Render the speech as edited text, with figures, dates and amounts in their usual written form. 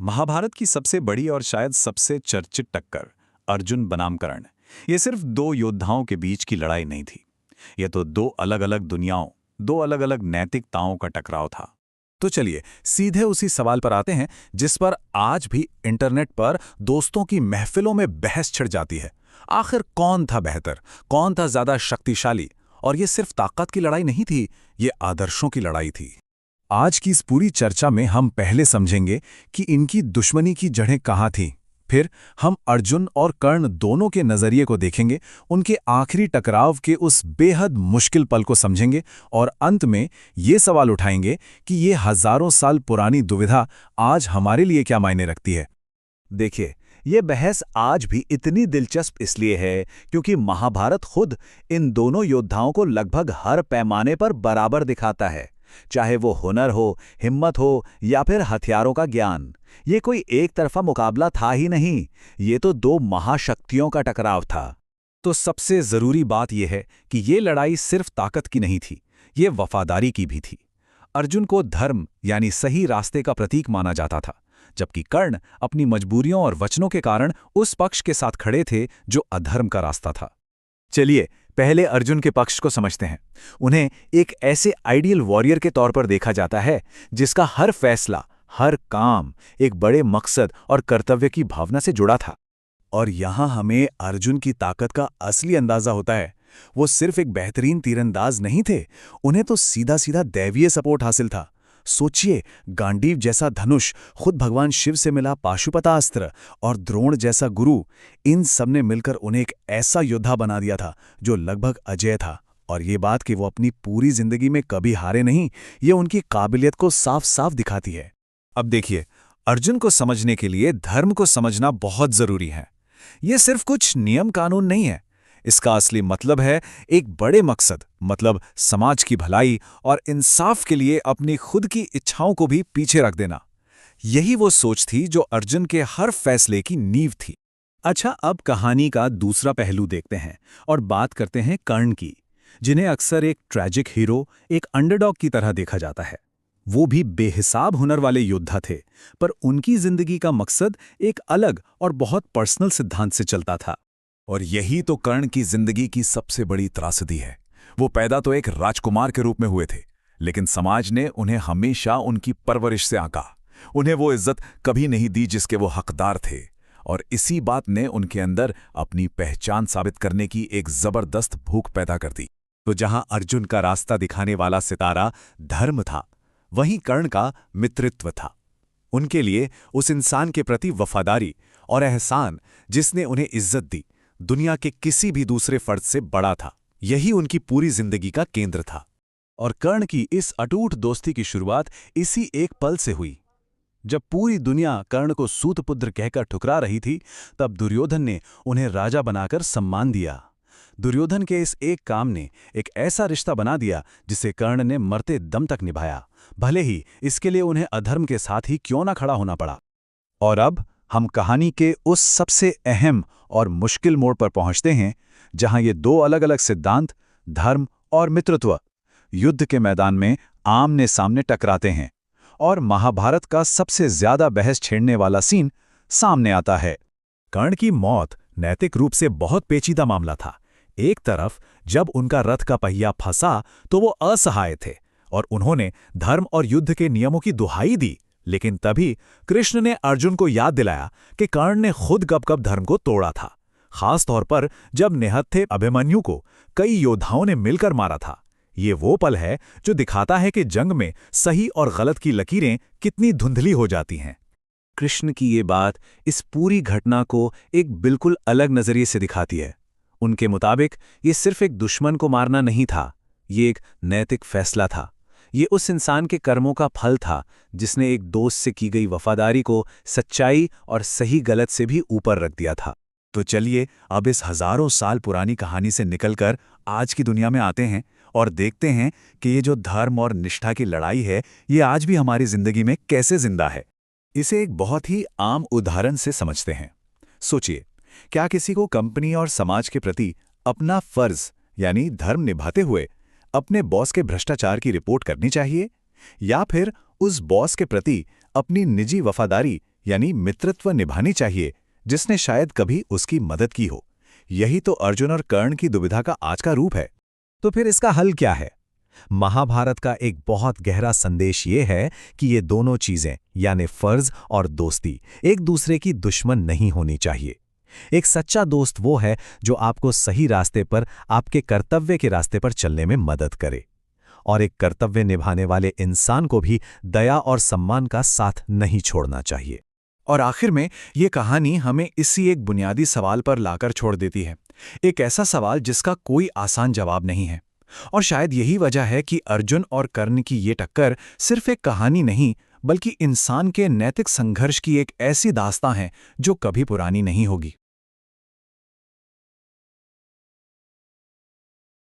महाभारत की सबसे बड़ी और शायद सबसे चर्चित टक्कर अर्जुन बनाम कर्ण। ये सिर्फ दो योद्धाओं के बीच की लड़ाई नहीं थी। ये तो दो अलग अलग दुनियाओं, दो अलग अलग नैतिकताओं का टकराव था। तो चलिए सीधे उसी सवाल पर आते हैं जिस पर आज भी इंटरनेट पर दोस्तों की महफिलों में बहस छिड़ जाती है। आखिर कौन था बेहतर, कौन था ज्यादा शक्तिशाली? और ये सिर्फ ताकत की लड़ाई नहीं थी, ये आदर्शों की लड़ाई थी। आज की इस पूरी चर्चा में हम पहले समझेंगे कि इनकी दुश्मनी की जड़ें कहाँ थीं। फिर हम अर्जुन और कर्ण दोनों के नजरिए को देखेंगे, उनके आखिरी टकराव के उस बेहद मुश्किल पल को समझेंगे और अंत में ये सवाल उठाएंगे कि ये हजारों साल पुरानी दुविधा आज हमारे लिए क्या मायने रखती है। देखिए, ये बहस आज भी इतनी दिलचस्प इसलिए है क्योंकि महाभारत खुद इन दोनों योद्धाओं को लगभग हर पैमाने पर बराबर दिखाता है, चाहे वो हुनर हो, हिम्मत हो या फिर हथियारों का ज्ञान। ये कोई एक तरफा मुकाबला था ही नहीं, ये तो दो महाशक्तियों का टकराव था। तो सबसे जरूरी बात यह है कि ये लड़ाई सिर्फ ताकत की नहीं थी, ये वफादारी की भी थी। अर्जुन को धर्म यानी सही रास्ते का प्रतीक माना जाता था, जबकि कर्ण अपनी मजबूरियों और वचनों के कारण उस पक्ष के साथ खड़े थे जो अधर्म का रास्ता था। चलिए पहले अर्जुन के पक्ष को समझते हैं। उन्हें एक ऐसे आइडियल वॉरियर के तौर पर देखा जाता है जिसका हर फैसला, हर काम एक बड़े मकसद और कर्तव्य की भावना से जुड़ा था। और यहां हमें अर्जुन की ताकत का असली अंदाजा होता है। वो सिर्फ एक बेहतरीन तीरंदाज नहीं थे, उन्हें तो सीधा सीधा दैवीय सपोर्ट हासिल था। सोचिए, गांडीव जैसा धनुष, खुद भगवान शिव से मिला पाशुपतास्त्र और द्रोण जैसा गुरु, इन सब ने मिलकर उन्हें एक ऐसा योद्धा बना दिया था जो लगभग अजेय था। और ये बात कि वो अपनी पूरी जिंदगी में कभी हारे नहीं, ये उनकी काबिलियत को साफ साफ दिखाती है। अब देखिए, अर्जुन को समझने के लिए धर्म को समझना बहुत जरूरी है। ये सिर्फ कुछ नियम कानून नहीं है, इसका असली मतलब है एक बड़े मकसद, मतलब समाज की भलाई और इंसाफ के लिए अपनी खुद की इच्छाओं को भी पीछे रख देना। यही वो सोच थी जो अर्जुन के हर फैसले की नींव थी। अच्छा, अब कहानी का दूसरा पहलू देखते हैं और बात करते हैं कर्ण की, जिन्हें अक्सर एक ट्रैजिक हीरो, एक अंडरडॉग की तरह देखा जाता है। वो भी बेहिसाब हुनर वाले योद्धा थे, पर उनकी जिंदगी का मकसद एक अलग और बहुत पर्सनल सिद्धांत से चलता था। और यही तो कर्ण की जिंदगी की सबसे बड़ी त्रासदी है। वो पैदा तो एक राजकुमार के रूप में हुए थे, लेकिन समाज ने उन्हें हमेशा उनकी परवरिश से आंका। उन्हें वो इज्जत कभी नहीं दी जिसके वो हकदार थे, और इसी बात ने उनके अंदर अपनी पहचान साबित करने की एक जबरदस्त भूख पैदा कर दी। तो जहां अर्जुन का रास्ता दिखाने वाला सितारा धर्म था, वहीं कर्ण का मित्रत्व था। उनके लिए उस इंसान के प्रति वफादारी और एहसान जिसने उन्हें इज्जत दी, दुनिया के किसी भी दूसरे फर्द से बड़ा था। यही उनकी पूरी जिंदगी का केंद्र था। और कर्ण की इस अटूट दोस्ती की शुरुआत इसी एक पल से हुई। जब पूरी दुनिया कर्ण को सूतपुत्र कहकर ठुकरा रही थी, तब दुर्योधन ने उन्हें राजा बनाकर सम्मान दिया। दुर्योधन के इस एक काम ने एक ऐसा रिश्ता बना दिया जिसे कर्ण ने मरते दम तक निभाया, भले ही इसके लिए उन्हें अधर्म के साथ ही क्यों ना खड़ा होना पड़ा। और अब हम कहानी के उस सबसे अहम और मुश्किल मोड़ पर पहुंचते हैं जहां ये दो अलग अलग सिद्धांत, धर्म और मित्रत्व, युद्ध के मैदान में आमने सामने टकराते हैं। और महाभारत का सबसे ज्यादा बहस छेड़ने वाला सीन सामने आता है। कर्ण की मौत नैतिक रूप से बहुत पेचीदा मामला था। एक तरफ जब उनका रथ का पहिया फंसा तो वो असहाय थे और उन्होंने धर्म और युद्ध के नियमों की दुहाई दी, लेकिन तभी कृष्ण ने अर्जुन को याद दिलाया कि कर्ण ने खुद कब कब धर्म को तोड़ा था, खास तौर पर जब निहत्थे अभिमन्यु को कई योद्धाओं ने मिलकर मारा था। ये वो पल है जो दिखाता है कि जंग में सही और गलत की लकीरें कितनी धुंधली हो जाती हैं। कृष्ण की ये बात इस पूरी घटना को एक बिल्कुल अलग नजरिए से दिखाती है। उनके मुताबिक ये सिर्फ एक दुश्मन को मारना नहीं था, ये एक नैतिक फैसला था। ये उस इंसान के कर्मों का फल था जिसने एक दोस्त से की गई वफादारी को सच्चाई और सही गलत से भी ऊपर रख दिया था। तो चलिए अब इस हजारों साल पुरानी कहानी से निकलकर आज की दुनिया में आते हैं और देखते हैं कि ये जो धर्म और निष्ठा की लड़ाई है, ये आज भी हमारी जिंदगी में कैसे जिंदा है। इसे एक बहुत ही आम उदाहरण से समझते हैं। सोचिए, क्या किसी को कंपनी और समाज के प्रति अपना फर्ज यानी धर्म निभाते हुए अपने बॉस के भ्रष्टाचार की रिपोर्ट करनी चाहिए, या फिर उस बॉस के प्रति अपनी निजी वफादारी यानी मित्रत्व निभानी चाहिए जिसने शायद कभी उसकी मदद की हो। यही तो अर्जुन और कर्ण की दुविधा का आज का रूप है। तो फिर इसका हल क्या है? महाभारत का एक बहुत गहरा संदेश ये है कि ये दोनों चीजें यानी फर्ज और दोस्ती एक दूसरे की दुश्मन नहीं होनी चाहिए। एक सच्चा दोस्त वो है जो आपको सही रास्ते पर, आपके कर्तव्य के रास्ते पर चलने में मदद करे, और एक कर्तव्य निभाने वाले इंसान को भी दया और सम्मान का साथ नहीं छोड़ना चाहिए। और आखिर में ये कहानी हमें इसी एक बुनियादी सवाल पर लाकर छोड़ देती है, एक ऐसा सवाल जिसका कोई आसान जवाब नहीं है। और शायद यही वजह है कि अर्जुन और कर्ण की ये टक्कर सिर्फ एक कहानी नहीं, बल्कि इंसान के नैतिक संघर्ष की एक ऐसी दास्तां है जो कभी पुरानी नहीं होगी।